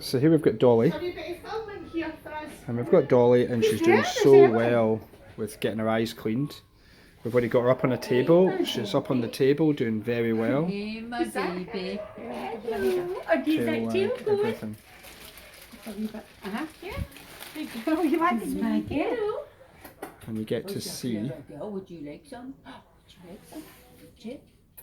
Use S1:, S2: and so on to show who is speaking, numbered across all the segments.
S1: So here we've got Dolly. And we've got Dolly, and she's doing so well with getting her eyes cleaned. We've already got her up on a table. She's up on the table doing very well.
S2: Hey, my baby.
S1: Everything.
S2: You want this, my girl?
S1: And you get to see.
S2: Would you like some?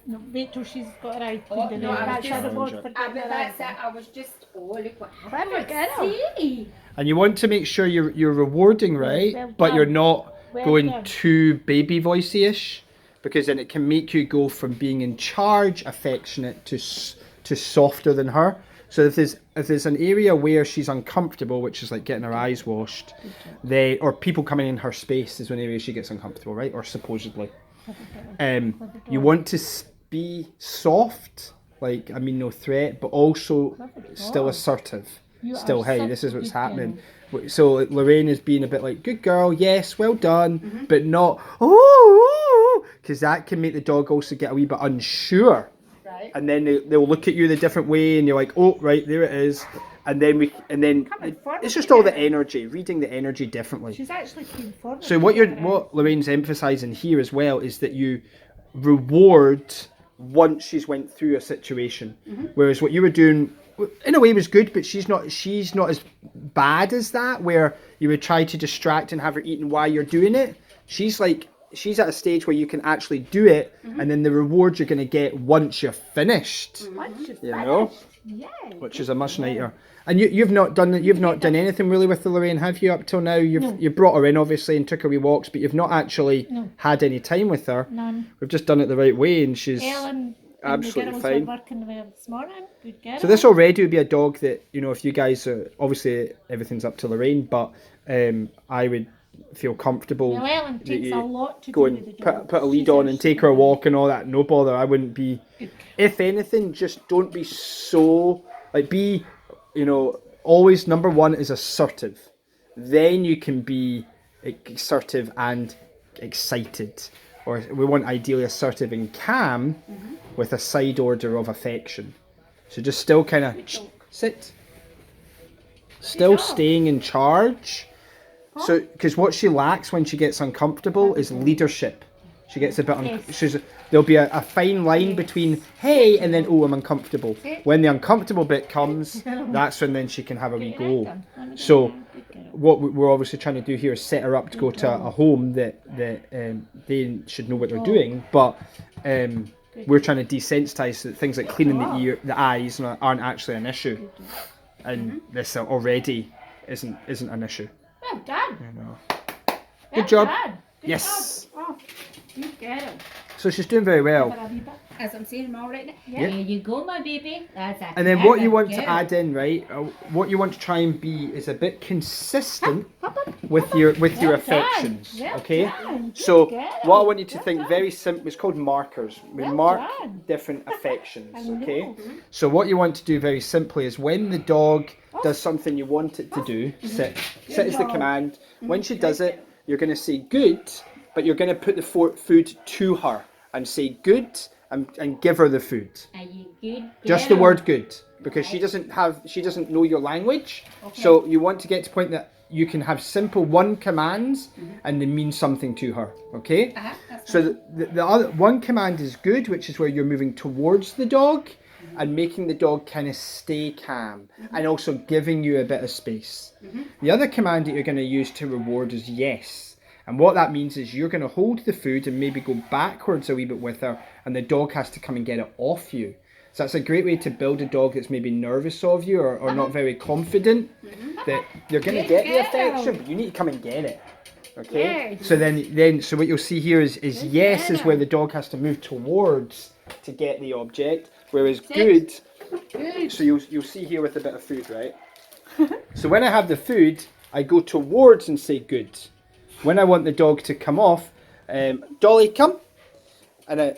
S3: No, wait till she's got her eye
S2: Oh,
S3: cleaned.
S2: no,
S3: That's
S2: just-
S3: her reward for
S2: But
S3: getting her
S2: that's
S3: eye.
S2: it. I was just, look what
S3: Clever
S2: happened.
S3: girl.
S2: See?
S1: And you want to make sure you're rewarding, right?
S3: Well
S1: But you're
S3: done.
S1: not
S3: Well
S1: going
S3: done.
S1: too baby voicey-ish, because then it can make you go from being in charge, affectionate, to softer than her. So if there's an area where she's uncomfortable, which is like getting her eyes washed, or people coming in her space is one area she gets uncomfortable, right? Or supposedly. You want to be soft, like, I mean, no threat, but also still assertive.
S3: You
S1: Still,
S3: are
S1: hey,
S3: such
S1: this
S3: a
S1: is what's
S3: good girl.
S1: happening. So Lorraine is being a bit like, good girl, yes, well done, but not, oh, because that can make the dog also get a wee bit unsure.
S2: Right.
S1: And then they'll look at you the different way, and you're like, oh, right, there it is. And then it's just all the energy, reading the energy differently.
S3: She's actually came forward.
S1: So what Lorraine's emphasising here as well is that you reward once she's went through a situation, whereas what you were doing in a way was good, but she's not as bad as that, where you would try to distract and have her eating while you're doing it. She's at a stage where you can actually do it, and then the reward you're going to get once you're finished.
S3: Once you've
S1: You know,
S3: finished. Yeah.
S1: which is a much nicer. And you've not done anything really with the Lorraine, have you, up till now? You brought her in obviously and took her wee walks, but you've not actually had any time with her.
S3: None.
S1: We've just done it the right way, and she's
S3: Ellen
S1: absolutely
S3: and the girls
S1: fine.
S3: were working with her this morning. Good girl.
S1: So this already would be a dog that, you know, if you guys are, obviously everything's up to Lorraine, but I would feel comfortable
S3: Now Ellen
S1: that
S3: takes a lot to
S1: go
S3: do
S1: and
S3: with the dog.
S1: put a lead on and take her a walk and all that. No bother. I wouldn't be. If anything, just don't be so be, you know, always number one is assertive. Then you can be assertive and excited, or we want ideally assertive and calm with a side order of affection. So just still kind of sit, still staying in charge. So, because what she lacks when she gets uncomfortable is leadership. She gets a bit. There'll be a fine line between hey and then oh, I'm uncomfortable. When the uncomfortable bit comes, that's when then she can have a wee go. So, what we're obviously trying to do here is set her up to go to a home that they should know what they're doing, but we're trying to desensitize that things like cleaning the eyes aren't actually an issue, and this already isn't an issue.
S3: Well done.
S1: You know.
S3: Well
S1: Good job.
S3: done. Good
S1: Yes.
S3: job. Oh, good girl.
S1: So she's doing very well.
S3: Have a wee bit.
S2: As I'm saying, I'm all right now.
S3: Yeah.
S2: There you go, my baby. That's it.
S1: And then what you want to add in, right? What you want to try and be is a bit consistent with your affections.
S3: Well
S1: Okay.
S3: done. Good
S1: So
S3: girl.
S1: what I want you to
S3: Well
S1: think
S3: done.
S1: very simple. It's called markers. We
S3: Well
S1: mark
S3: done.
S1: different affections.
S3: I know.
S1: Okay. So what you want to do very simply is when the dog does something you want it to do, sit. Sit is the command. When she does it, you're going to say good, but you're going to put the food to her and say good and give her the food.
S2: Are you good?
S1: Just the
S2: girl?
S1: word good, because she doesn't know your language. So you want to get to the point that you can have simple one commands and they mean something to her. Okay.
S2: That's
S1: So the other one command is good, which is where you're moving towards the dog and making the dog kind of stay calm and also giving you a bit of space. The other command that you're going to use to reward is yes. And what that means is you're going to hold the food and maybe go backwards a wee bit with her, and the dog has to come and get it off you. So that's a great way to build a dog that's maybe nervous of you or not very confident, that you're going to get the affection, but you need to come and get it. Okay?
S3: Yes.
S1: So what you'll see here is yes is where the dog has to move towards to get the object, whereas good, so you'll see here with a bit of food, right? So when I have the food, I go towards and say good. When I want the dog to come off, Dolly, come. And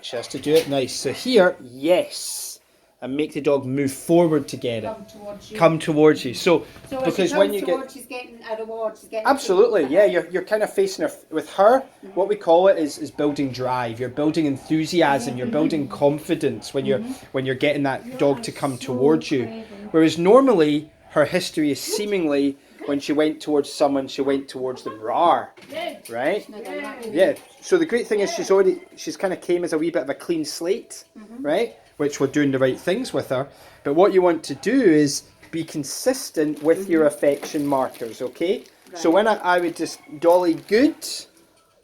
S1: she has to do it nice. So here, yes. And make the dog move forward to get it.
S2: Come towards you.
S1: Come towards you. So because when you get...
S2: she's getting a reward. She's getting
S1: Absolutely, yeah. You're kind of facing her. With her, what we call it is building drive. You're building enthusiasm. You're building confidence when you're getting that dog to come towards you. Whereas normally her history is seemingly when she went towards someone, she went towards them rawr,
S3: Good.
S1: right?
S2: Not done that.
S1: Yeah. So the great thing is she's kind of came as a wee bit of a clean slate, right? Which we're doing the right things with her. But what you want to do is be consistent with your affection markers, okay? So when I would just Dolly good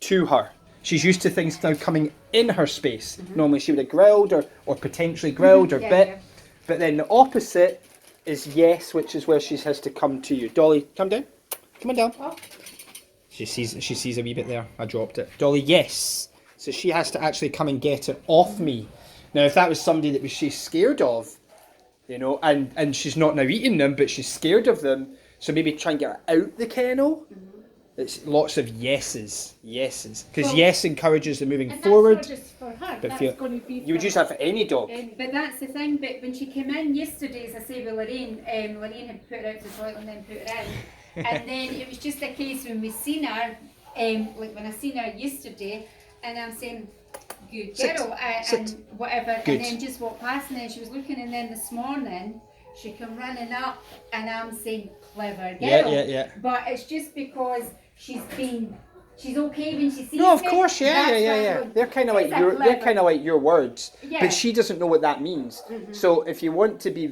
S1: to her. She's used to things now coming in her space. Normally she would have grilled or potentially grilled or
S2: Yeah,
S1: bit.
S2: yeah.
S1: But then the opposite is yes, which is where she has to come to you. Dolly, come down. Come on down.
S3: Oh.
S1: She sees a wee bit there. I dropped it. Dolly, yes. So she has to actually come and get it off me. Now, if that was somebody that she's scared of, you know, and she's not now eating them, but she's scared of them, so maybe try and get her out the kennel. It's lots of yeses. Because
S3: Well,
S1: yes encourages the moving
S3: And
S1: forward.
S3: that's not just for her.
S1: But
S3: That's
S1: for-
S3: going to be
S1: You would
S3: for
S1: use that for any dog.
S2: But that's the thing. But when she came in yesterday, as I say with Lorraine, Lorraine had put her out to the toilet and then put her in. And then it was just a case when we seen her, like when I seen her yesterday, and I'm saying, good
S1: Sit,
S2: girl,
S1: sit.
S2: and whatever,
S1: Good.
S2: and then just walked past, and then she was looking, and then this morning she come running up, and I'm saying, clever girl.
S1: Yeah.
S2: But it's just because she's okay when she sees
S1: No, of
S2: me.
S1: course,
S2: That's why I'm
S1: yeah.
S2: going,
S1: They're kind of like
S2: "Is that
S1: your
S2: clever?"
S1: your words,
S2: Yeah.
S1: but she doesn't know what that means. So if you want to be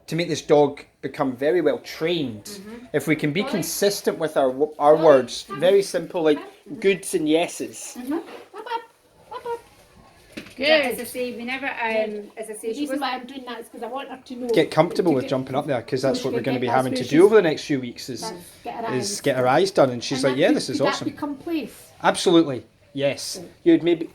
S1: to make this dog become very well trained, if we can be consistent with our words, very simple, like goods and yeses.
S2: But as I
S3: Good.
S2: say, whenever as I say,
S3: The
S2: she
S3: reason
S2: was
S3: why I'm doing that is because I want her to know.
S1: Get comfortable
S3: to
S1: with
S3: get-
S1: jumping up there, because that's
S3: so
S1: what
S3: she
S1: we're going to
S3: can
S1: be
S3: get-
S1: having
S3: that's
S1: to
S3: where
S1: do
S3: she's-
S1: over the next few weeks is
S3: Get her eyes.
S1: get her eyes done, and she's
S3: And
S1: like, yeah,
S3: that
S1: this is
S3: could
S1: awesome.
S3: That become place.
S1: Absolutely, yes. You'd maybe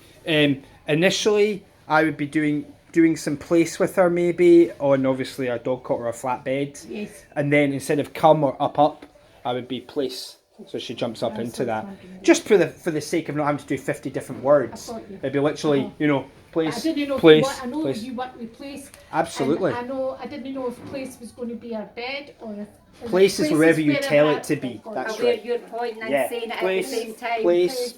S1: initially I would be doing some place with her maybe on obviously a dog cot or a flat bed,
S3: Yes.
S1: and then instead of come or up, I would be place. So she jumps up
S3: That's
S1: into
S3: what
S1: that,
S3: I'm doing.
S1: just for the sake of not having to do 50 different words.
S3: I got you.
S1: It'd be literally
S3: Uh-huh.
S1: Place,
S3: I didn't know
S1: place,
S3: if you want, I know
S1: place.
S3: you want me place.
S1: Absolutely.
S3: And I didn't know if place was going to be our bed or if
S1: Place is wherever you tell it
S3: I-
S1: to be. That's
S2: aware
S1: right.
S2: you're pointing and
S1: Yeah.
S2: saying it
S1: Place,
S2: at the same time.
S1: place,
S2: so she's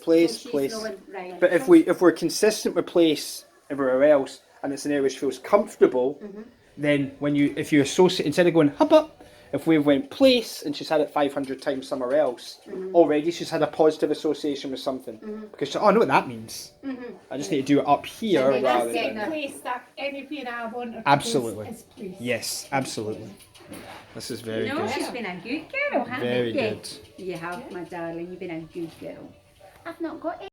S1: place.
S2: knowing, right.
S1: But if we're consistent with place everywhere else, and it's an area which feels comfortable, then if you associate, instead of going hop up, if we went place and she's had it 500 times somewhere else, already she's had a positive association with something, because she, oh, I know what that means. I just need to do it up here
S2: And then that's
S1: rather
S2: getting
S1: than.
S2: her-
S3: place that anywhere I want her to
S1: Absolutely.
S3: place is place.
S1: Yes, absolutely. This is very
S2: No,
S1: good.
S2: she's been a good girl, hasn't
S1: Very
S2: you?
S1: good.
S2: You have, my darling. You've been a good girl. I've not got